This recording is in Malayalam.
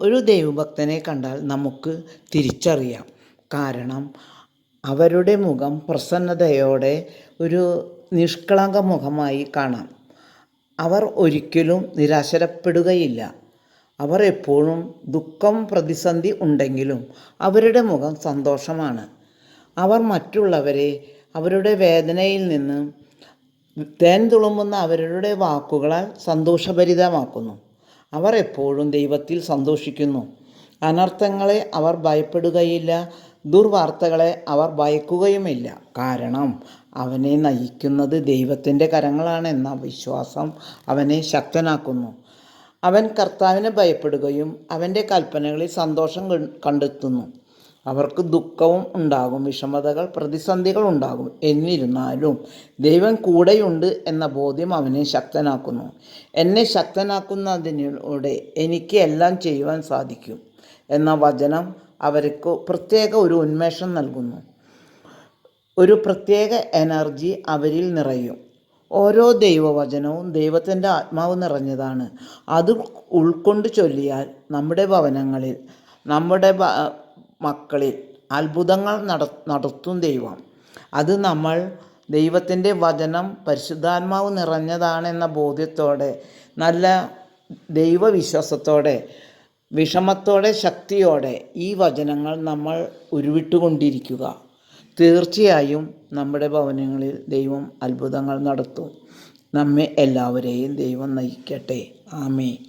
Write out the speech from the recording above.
ഒരു ദൈവഭക്തനെ കണ്ടാൽ നമുക്ക് തിരിച്ചറിയാം. കാരണം അവരുടെ മുഖം പ്രസന്നതയോടെ ഒരു നിഷ്കളങ്ക മുഖമായി കാണാം. അവർ ഒരിക്കലും നിരാശപ്പെടുകയില്ല. അവർ എപ്പോഴും ദുഃഖം, പ്രതിസന്ധി ഉണ്ടെങ്കിലും അവരുടെ മുഖം സന്തോഷമാണ്. അവർ മറ്റുള്ളവരെ അവരുടെ വേദനയിൽ നിന്ന് തേൻ തുളുമ്പുന്ന അവരുടെ വാക്കുകളാൽ സന്തോഷഭരിതമാക്കുന്നു. അവർ എപ്പോഴും ദൈവത്തിൽ സന്തോഷിക്കുന്നു. അനർത്ഥങ്ങളെ അവർ ഭയപ്പെടുകയില്ല, ദുർവാർത്തകളെ അവർ ഭയക്കുകയുമില്ല. കാരണം അവനെ നയിക്കുന്നത് ദൈവത്തിൻ്റെ കരങ്ങളാണെന്ന വിശ്വാസം അവനെ ശക്തനാക്കുന്നു. അവൻ കർത്താവിനെ ഭയപ്പെടുകയും അവൻ്റെ കൽപ്പനകളിൽ സന്തോഷം കണ്ടെത്തുന്നു. അവർക്ക് ദുഃഖവും ഉണ്ടാകും, വിഷമതകൾ, പ്രതിസന്ധികൾ ഉണ്ടാകും. എന്നിരുന്നാലും ദൈവം കൂടെയുണ്ട് എന്ന ബോധ്യം അവനെ ശക്തനാക്കുന്നു. എന്നെ ശക്തനാക്കുന്നതിലൂടെ എനിക്ക് എല്ലാം ചെയ്യുവാൻ സാധിക്കും എന്ന വചനം അവർക്ക് പ്രത്യേക ഒരു ഉന്മേഷം നൽകുന്നു. ഒരു പ്രത്യേക എനർജി അവരിൽ നിറയും. ഓരോ ദൈവവചനവും ദൈവത്തിൻ്റെ ആത്മാവ് നിറഞ്ഞതാണ്. അത് ഉൾക്കൊണ്ട് ചൊല്ലിയാൽ നമ്മുടെ ഭവനങ്ങളിൽ, നമ്മുടെ മക്കളിൽ അത്ഭുതങ്ങൾ നടത്തും ദൈവം. അത് നമ്മൾ ദൈവത്തിൻ്റെ വചനം പരിശുദ്ധാത്മാവ് നിറഞ്ഞതാണെന്ന ബോധ്യത്തോടെ, നല്ല ദൈവവിശ്വാസത്തോടെ, വിഷമത്തോടെ, ശക്തിയോടെ ഈ വചനങ്ങൾ നമ്മൾ ഉരുവിട്ടുകൊണ്ടിരിക്കുക. തീർച്ചയായും നമ്മുടെ ഭവനങ്ങളിൽ ദൈവം അത്ഭുതങ്ങൾ നടത്തും. നമ്മെ എല്ലാവരെയും ദൈവം നയിക്കട്ടെ. ആമേൻ.